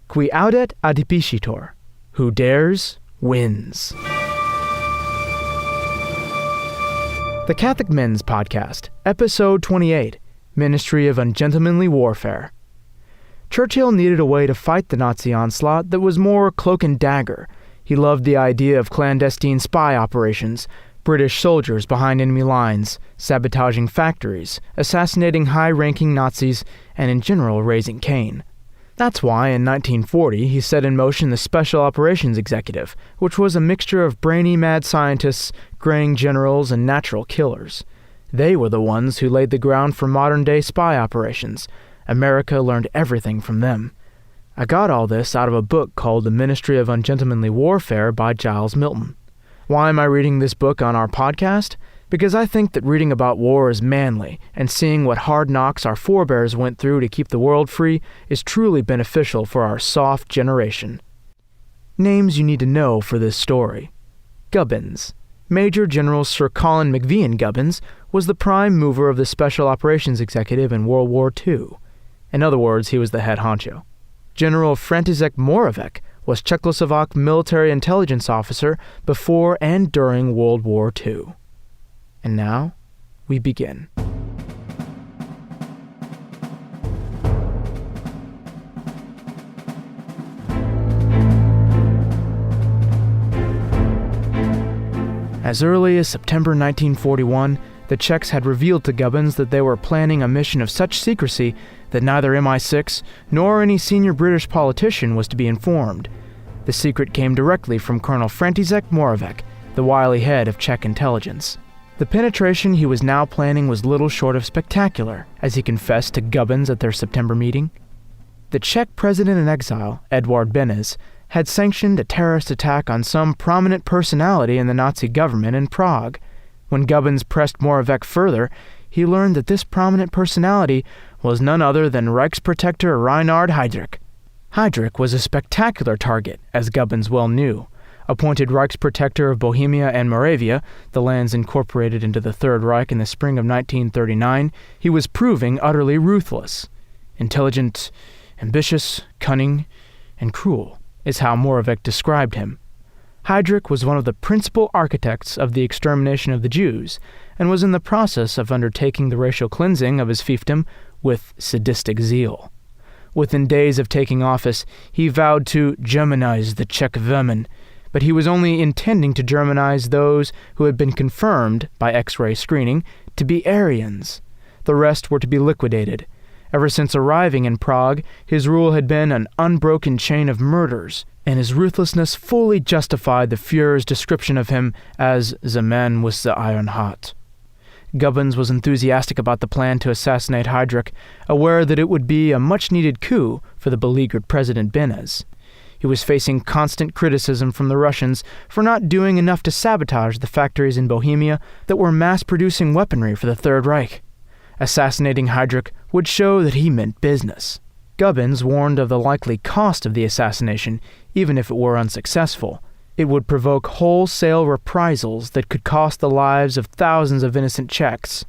Qui audet adipicitur. Who dares, wins. The Catholic Men's Podcast, Episode 28, Ministry of Ungentlemanly Warfare. Churchill needed a way to fight the Nazi onslaught that was more cloak and dagger. He loved the idea of clandestine spy operations, British soldiers behind enemy lines, sabotaging factories, assassinating high-ranking Nazis, and in general raising Cain. That's why, in 1940, he set in motion the Special Operations Executive, which was a mixture of brainy mad scientists, graying generals, and natural killers. They were the ones who laid the ground for modern-day spy operations. America learned everything from them. I got all this out of a book called The Ministry of Ungentlemanly Warfare by Giles Milton. Why am I reading this book on our podcast? Because I think that reading about war is manly, and seeing what hard knocks our forebears went through to keep the world free is truly beneficial for our soft generation. Names you need to know for this story. Gubbins. Major General Sir Colin McVean Gubbins was the prime mover of the Special Operations Executive in World War II. In other words, he was the head honcho. General František Moravec was Czechoslovak military intelligence officer before and during World War II. And now, we begin. As early as September 1941, the Czechs had revealed to Gubbins that they were planning a mission of such secrecy that neither MI6 nor any senior British politician was to be informed. The secret came directly from Colonel František Moravec, the wily head of Czech intelligence. The penetration he was now planning was little short of spectacular, as he confessed to Gubbins at their September meeting. The Czech president in exile, Eduard Beneš, had sanctioned a terrorist attack on some prominent personality in the Nazi government in Prague. When Gubbins pressed Moravec further, he learned that this prominent personality was none other than Reichsprotector Reinhard Heydrich. Heydrich was a spectacular target, as Gubbins well knew. Appointed Reichsprotector of Bohemia and Moravia, the lands incorporated into the Third Reich in the spring of 1939, he was proving utterly ruthless. Intelligent, ambitious, cunning, and cruel is how Moravec described him. Heydrich was one of the principal architects of the extermination of the Jews, and was in the process of undertaking the racial cleansing of his fiefdom with sadistic zeal. Within days of taking office, he vowed to Germanize the Czech vermin, but he was only intending to Germanize those who had been confirmed, by X-ray screening, to be Aryans. The rest were to be liquidated. Ever since arriving in Prague, his rule had been an unbroken chain of murders, and his ruthlessness fully justified the Führer's description of him as the man with the iron heart. Gubbins was enthusiastic about the plan to assassinate Heydrich, aware that it would be a much-needed coup for the beleaguered President Beneš. He was facing constant criticism from the Russians for not doing enough to sabotage the factories in Bohemia that were mass-producing weaponry for the Third Reich. Assassinating Heydrich would show that he meant business. Gubbins warned of the likely cost of the assassination, even if it were unsuccessful. It would provoke wholesale reprisals that could cost the lives of thousands of innocent Czechs.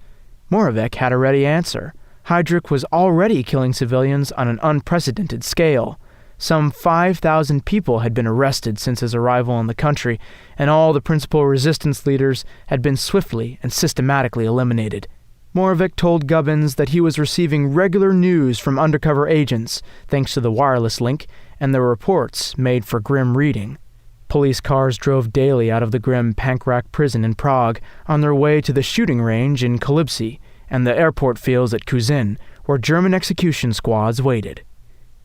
Moravec had a ready answer. Heydrich was already killing civilians on an unprecedented scale. Some 5,000 people had been arrested since his arrival in the country, and all the principal resistance leaders had been swiftly and systematically eliminated. Moravec told Gubbins that he was receiving regular news from undercover agents, thanks to the wireless link, and the reports made for grim reading. Police cars drove daily out of the grim Pankrak prison in Prague on their way to the shooting range in Kolibsy and the airport fields at Kuzin, where German execution squads waited.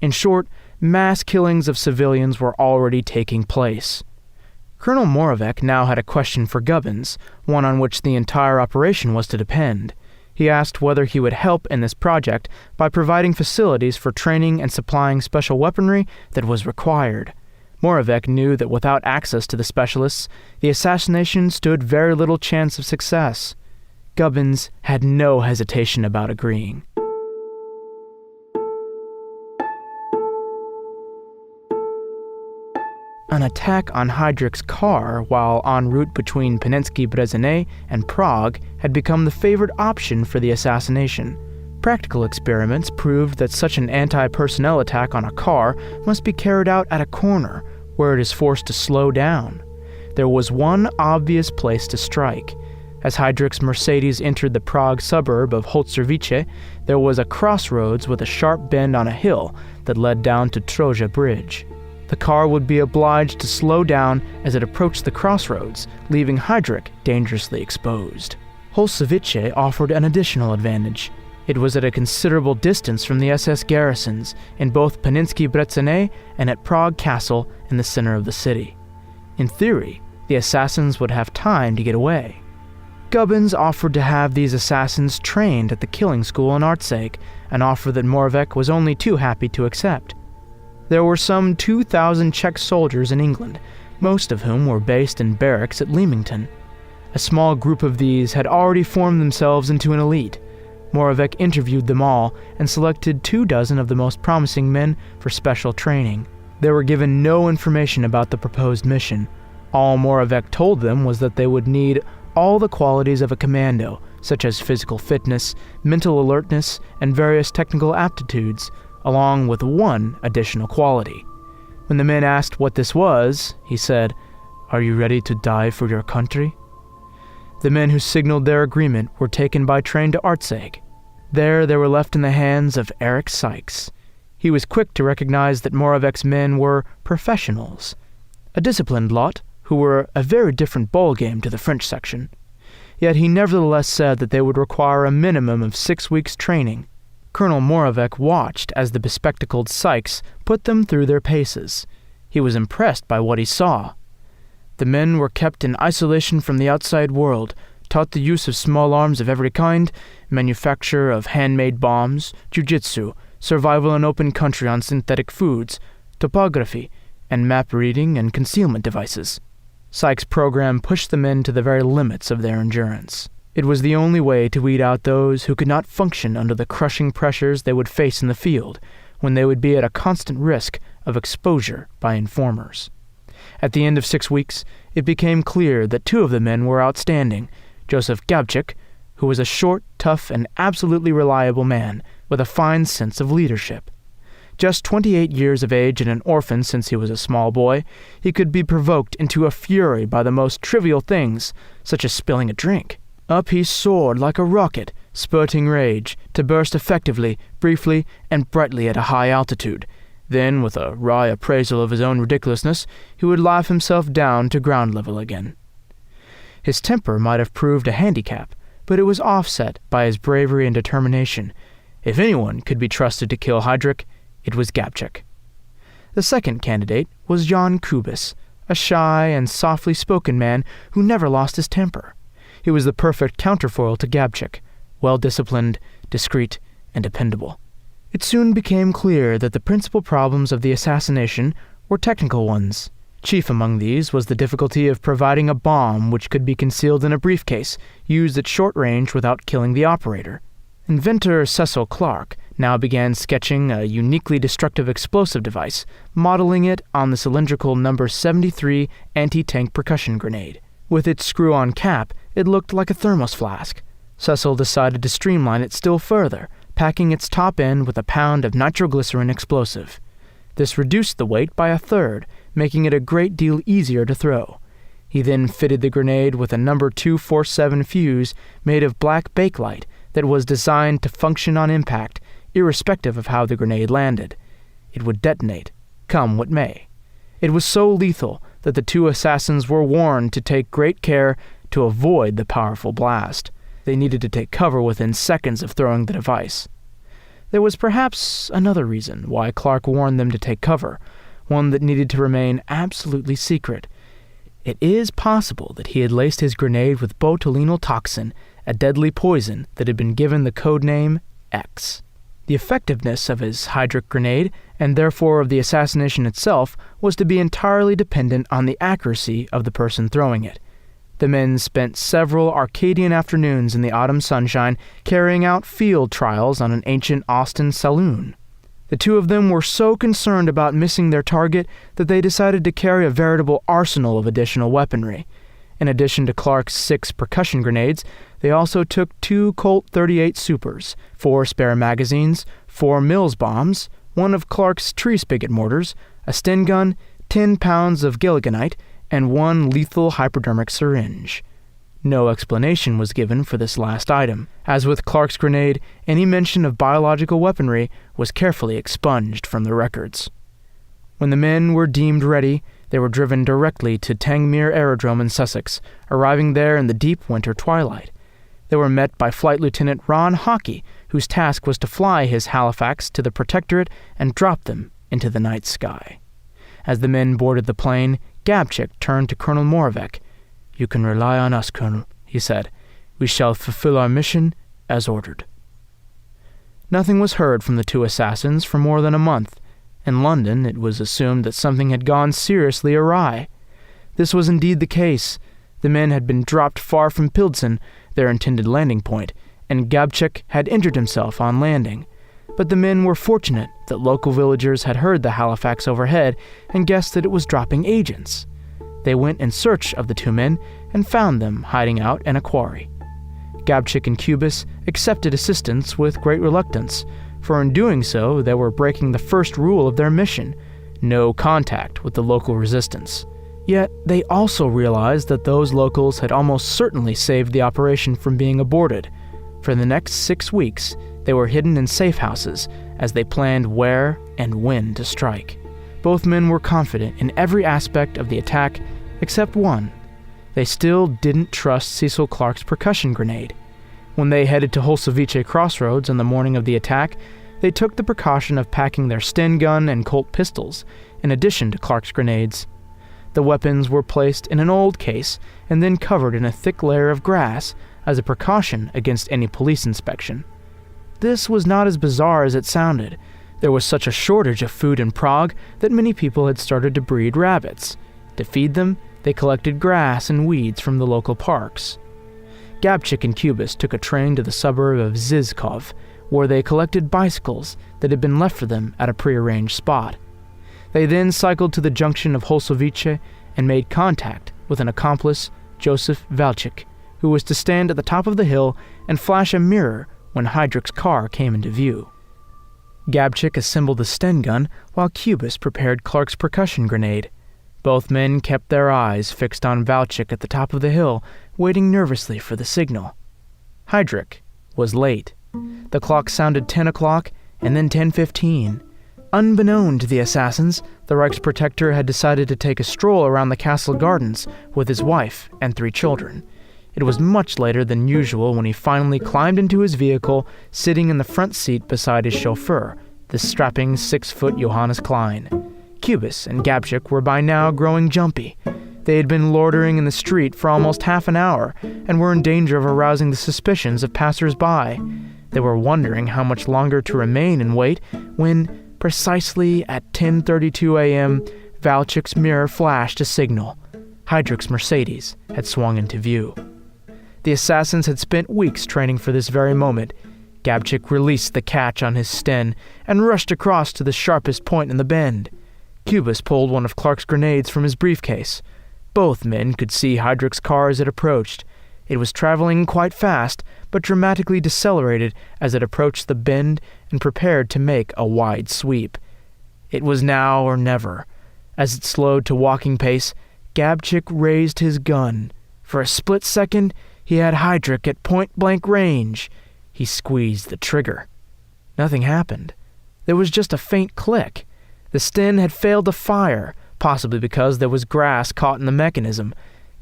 In short, mass killings of civilians were already taking place. Colonel Moravec now had a question for Gubbins, one on which the entire operation was to depend. He asked whether he would help in this project by providing facilities for training and supplying special weaponry that was required. Moravec knew that without access to the specialists, the assassination stood very little chance of success. Gubbins had no hesitation about agreeing. An attack on Heydrich's car while en route between Panensky Brezhnev and Prague had become the favored option for the assassination. Practical experiments proved that such an anti-personnel attack on a car must be carried out at a corner, where it is forced to slow down. There was one obvious place to strike. As Heydrich's Mercedes entered the Prague suburb of Holzervice, there was a crossroads with a sharp bend on a hill that led down to Troja Bridge. The car would be obliged to slow down as it approached the crossroads, leaving Heydrich dangerously exposed. Holzervice offered an additional advantage. It was at a considerable distance from the SS garrisons in both Paninsky Brezene and at Prague Castle in the center of the city. In theory, the assassins would have time to get away. Gubbins offered to have these assassins trained at the killing school in Artseg, an offer that Moravec was only too happy to accept. There were some 2,000 Czech soldiers in England, most of whom were based in barracks at Leamington. A small group of these had already formed themselves into an elite. Moravec interviewed them all and selected 24 of the most promising men for special training. They were given no information about the proposed mission. All Moravec told them was that they would need all the qualities of a commando, such as physical fitness, mental alertness, and various technical aptitudes, along with one additional quality. When the men asked what this was, he said, "Are you ready to die for your country?" The men who signaled their agreement were taken by train to Artseg. There they were left in the hands of Eric Sykes. He was quick to recognize that Moravec's men were professionals, a disciplined lot who were a very different ballgame to the French section. Yet he nevertheless said that they would require a minimum of 6 weeks' training. Colonel Moravec watched as the bespectacled Sykes put them through their paces. He was impressed by what he saw. The men were kept in isolation from the outside world, taught the use of small arms of every kind, manufacture of handmade bombs, jiu-jitsu, survival in open country on synthetic foods, topography, and map reading and concealment devices. Sykes' program pushed the men to the very limits of their endurance. It was the only way to weed out those who could not function under the crushing pressures they would face in the field, when they would be at a constant risk of exposure by informers. At the end of 6 weeks, it became clear that 2 of the men were outstanding: Joseph Gabčík, who was a short, tough, and absolutely reliable man with a fine sense of leadership. Just 28 years of age and an orphan since he was a small boy, he could be provoked into a fury by the most trivial things, such as spilling a drink. Up he soared like a rocket, spurting rage, to burst effectively, briefly, and brightly at a high altitude. Then, with a wry appraisal of his own ridiculousness, he would laugh himself down to ground level again. His temper might have proved a handicap, but it was offset by his bravery and determination. If anyone could be trusted to kill Heydrich, it was Gabčík. The second candidate was Jan Kubis, a shy and softly spoken man who never lost his temper. He was the perfect counterfoil to Gabčík, well-disciplined, discreet, and dependable. It soon became clear that the principal problems of the assassination were technical ones. Chief among these was the difficulty of providing a bomb which could be concealed in a briefcase, used at short range without killing the operator. Inventor Cecil Clarke now began sketching a uniquely destructive explosive device, modeling it on the cylindrical No. 73 anti-tank percussion grenade. With its screw-on cap, it looked like a thermos flask. Cecil decided to streamline it still further, packing its top end with a pound of nitroglycerin explosive. This reduced the weight by a third, making it a great deal easier to throw. He then fitted the grenade with a No. 247 fuse made of black bakelite that was designed to function on impact, irrespective of how the grenade landed. It would detonate, come what may. It was so lethal that the 2 assassins were warned to take great care to avoid the powerful blast. They needed to take cover within seconds of throwing the device. There was perhaps another reason why Clarke warned them to take cover, one that needed to remain absolutely secret. It is possible that he had laced his grenade with botulinal toxin, a deadly poison that had been given the code name X. The effectiveness of his Heydrich grenade, and therefore of the assassination itself, was to be entirely dependent on the accuracy of the person throwing it. The men spent several Arcadian afternoons in the autumn sunshine carrying out field trials on an ancient Austin saloon. The 2 of them were so concerned about missing their target that they decided to carry a veritable arsenal of additional weaponry. In addition to Clark's 6 percussion grenades, they also took 2 Colt 38 Supers, 4 spare magazines, 4 Mills bombs, 1 of Clark's tree spigot mortars, a Sten gun, 10 pounds of Gilliganite, and 1 lethal hypodermic syringe. No explanation was given for this last item. As with Clark's grenade, any mention of biological weaponry was carefully expunged from the records. When the men were deemed ready, they were driven directly to Tangmere Aerodrome in Sussex, arriving there in the deep winter twilight. They were met by Flight Lieutenant Ron Hockey, whose task was to fly his Halifax to the Protectorate and drop them into the night sky. As the men boarded the plane, Gabchik turned to Colonel Moravec. "You can rely on us, Colonel," he said. "We shall fulfill our mission as ordered." Nothing was heard from the 2 assassins for more than a month. In London, it was assumed that something had gone seriously awry. This was indeed the case. The men had been dropped far from Pilsen, their intended landing point, and Gabchik had injured himself on landing. But the men were fortunate that local villagers had heard the Halifax overhead and guessed that it was dropping agents. They went in search of the 2 men and found them hiding out in a quarry. Gabchik and Cubis accepted assistance with great reluctance, for in doing so they were breaking the first rule of their mission: no contact with the local resistance. Yet they also realized that those locals had almost certainly saved the operation from being aborted. For the next 6 weeks, they were hidden in safe houses as they planned where and when to strike. Both men were confident in every aspect of the attack except one. They still didn't trust Cecil Clark's percussion grenade. When they headed to Holsovice Crossroads on the morning of the attack, they took the precaution of packing their Sten gun and Colt pistols, in addition to Clark's grenades. The weapons were placed in an old case and then covered in a thick layer of grass as a precaution against any police inspection. This was not as bizarre as it sounded. There was such a shortage of food in Prague that many people had started to breed rabbits. To feed them, they collected grass and weeds from the local parks. Gabchik and Cubis took a train to the suburb of Zizkov, where they collected bicycles that had been left for them at a prearranged spot. They then cycled to the junction of Holsovice and made contact with an accomplice, Joseph Valchik, who was to stand at the top of the hill and flash a mirror when Heydrich's car came into view. Gabchik assembled the Sten gun while Cubis prepared Clark's percussion grenade. Both men kept their eyes fixed on Valchik at the top of the hill, waiting nervously for the signal. Heydrich was late. The clock sounded 10 o'clock and then 10:15. Unbeknown to the assassins, the Reichsprotector had decided to take a stroll around the castle gardens with his wife and 3 children. It was much later than usual when he finally climbed into his vehicle, sitting in the front seat beside his chauffeur, the strapping 6-foot Johannes Klein. Cubis and Gabchik were by now growing jumpy. They had been loitering in the street for almost half an hour and were in danger of arousing the suspicions of passers-by. They were wondering how much longer to remain and wait when, precisely at 10:32 a.m., Valchik's mirror flashed a signal. Heydrich's Mercedes had swung into view. The assassins had spent weeks training for this very moment. Gabchik released the catch on his Sten and rushed across to the sharpest point in the bend. Cubis pulled one of Clark's grenades from his briefcase. Both men could see Heydrich's car as it approached. It was traveling quite fast, but dramatically decelerated as it approached the bend and prepared to make a wide sweep. It was now or never. As it slowed to walking pace, Gabchik raised his gun. For a split second, he had Heydrich at point-blank range. He squeezed the trigger. Nothing happened. There was just a faint click. The Sten had failed to fire, possibly because there was grass caught in the mechanism.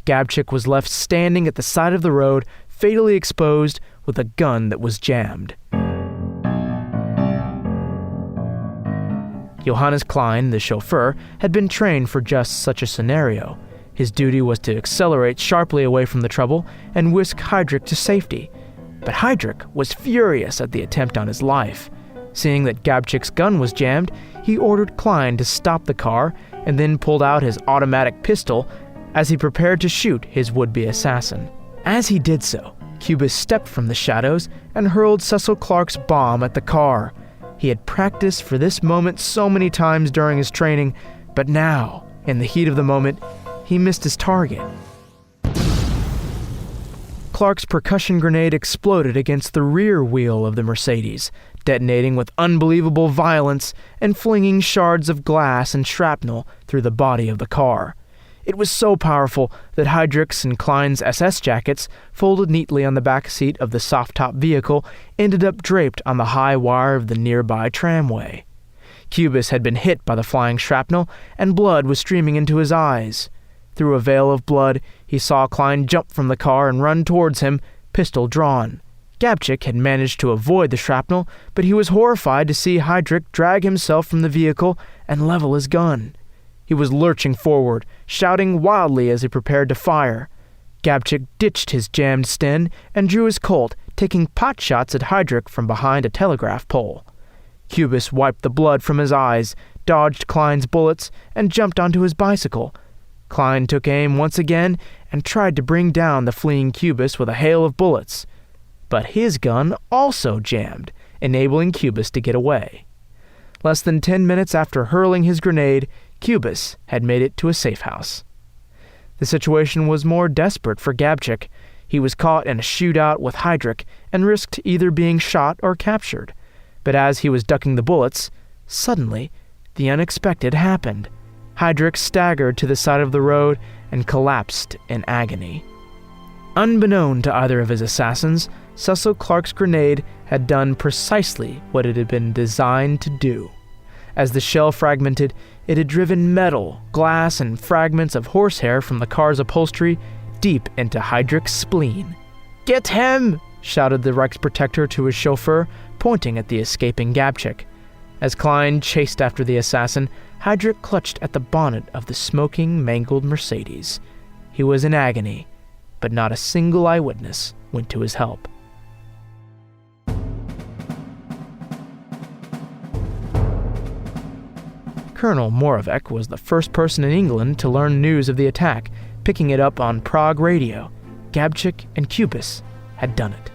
Gabchik was left standing at the side of the road, fatally exposed, with a gun that was jammed. Johannes Klein, the chauffeur, had been trained for just such a scenario. His duty was to accelerate sharply away from the trouble and whisk Heydrich to safety. But Heydrich was furious at the attempt on his life. Seeing that Gabchik's gun was jammed, he ordered Klein to stop the car and then pulled out his automatic pistol as he prepared to shoot his would-be assassin. As he did so, Cubis stepped from the shadows and hurled Cecil Clark's bomb at the car. He had practiced for this moment so many times during his training, but now, in the heat of the moment, he missed his target. Clark's percussion grenade exploded against the rear wheel of the Mercedes, detonating with unbelievable violence and flinging shards of glass and shrapnel through the body of the car. It was so powerful that Heydrich's and Klein's SS jackets, folded neatly on the back seat of the soft-top vehicle, ended up draped on the high wire of the nearby tramway. Cubis had been hit by the flying shrapnel, and blood was streaming into his eyes. Through a veil of blood, he saw Klein jump from the car and run towards him, pistol drawn. Gabčík had managed to avoid the shrapnel, but he was horrified to see Heydrich drag himself from the vehicle and level his gun. He was lurching forward, shouting wildly as he prepared to fire. Gabčík ditched his jammed Sten and drew his Colt, taking pot shots at Heydrich from behind a telegraph pole. Cubis wiped the blood from his eyes, dodged Klein's bullets, and jumped onto his bicycle. Klein took aim once again and tried to bring down the fleeing Cubis with a hail of bullets. But his gun also jammed, enabling Cubis to get away. Less than 10 minutes after hurling his grenade, Cubis had made it to a safe house. The situation was more desperate for Gabčík. He was caught in a shootout with Heydrich and risked either being shot or captured. But as he was ducking the bullets, suddenly, the unexpected happened. Heydrich staggered to the side of the road and collapsed in agony. Unbeknown to either of his assassins, Cecil Clark's grenade had done precisely what it had been designed to do. As the shell fragmented, it had driven metal, glass, and fragments of horsehair from the car's upholstery deep into Heydrich's spleen. "Get him!" shouted the Reichsprotector to his chauffeur, pointing at the escaping Gabčík. As Klein chased after the assassin, Heydrich clutched at the bonnet of the smoking, mangled Mercedes. He was in agony, but not a single eyewitness went to his help. Colonel Moravec was the first person in England to learn news of the attack, picking it up on Prague radio. Gabčík and Cubis had done it.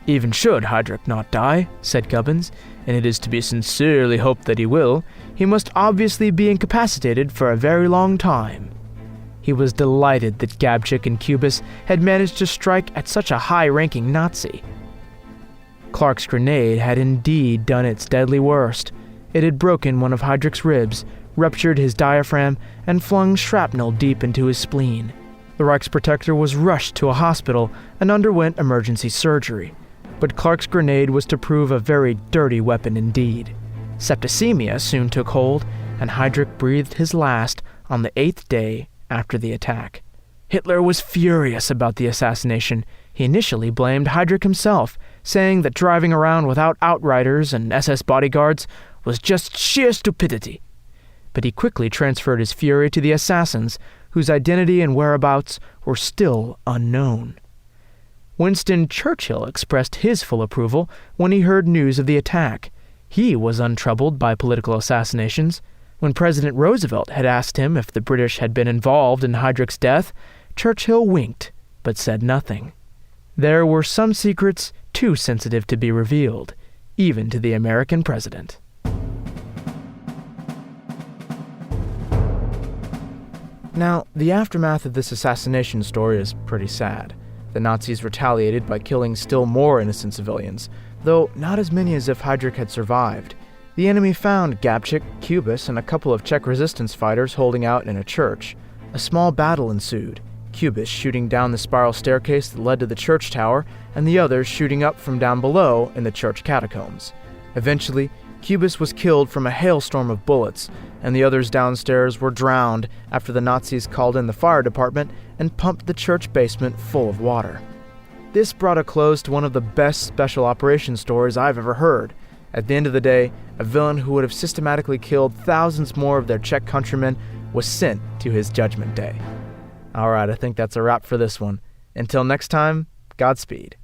"Even should Heydrich not die," said Gubbins, "and it is to be sincerely hoped that he will, he must obviously be incapacitated for a very long time." He was delighted that Gabčík and Cubis had managed to strike at such a high-ranking Nazi. Clark's grenade had indeed done its deadly worst. It had broken one of Heydrich's ribs, ruptured his diaphragm, and flung shrapnel deep into his spleen. The Reichsprotector was rushed to a hospital and underwent emergency surgery. But Clark's grenade was to prove a very dirty weapon indeed. Septicemia soon took hold, and Heydrich breathed his last on the 8th day after the attack. Hitler was furious about the assassination. He initially blamed Heydrich himself, saying that driving around without outriders and SS bodyguards was just sheer stupidity. But he quickly transferred his fury to the assassins, whose identity and whereabouts were still unknown. Winston Churchill expressed his full approval when he heard news of the attack. He was untroubled by political assassinations. When President Roosevelt had asked him if the British had been involved in Heydrich's death, Churchill winked, but said nothing. There were some secrets too sensitive to be revealed, even to the American president. Now, the aftermath of this assassination story is pretty sad. The Nazis retaliated by killing still more innocent civilians, though not as many as if Heydrich had survived. The enemy found Gabčík, Cubis, and a couple of Czech resistance fighters holding out in a church. A small battle ensued, Cubis shooting down the spiral staircase that led to the church tower, and the others shooting up from down below in the church catacombs. Eventually, Cubis was killed from a hailstorm of bullets, and the others downstairs were drowned after the Nazis called in the fire department and pumped the church basement full of water. This brought a close to one of the best special operations stories I've ever heard. At the end of the day, a villain who would have systematically killed thousands more of their Czech countrymen was sent to his judgment day. Alright, I think that's a wrap for this one. Until next time, Godspeed.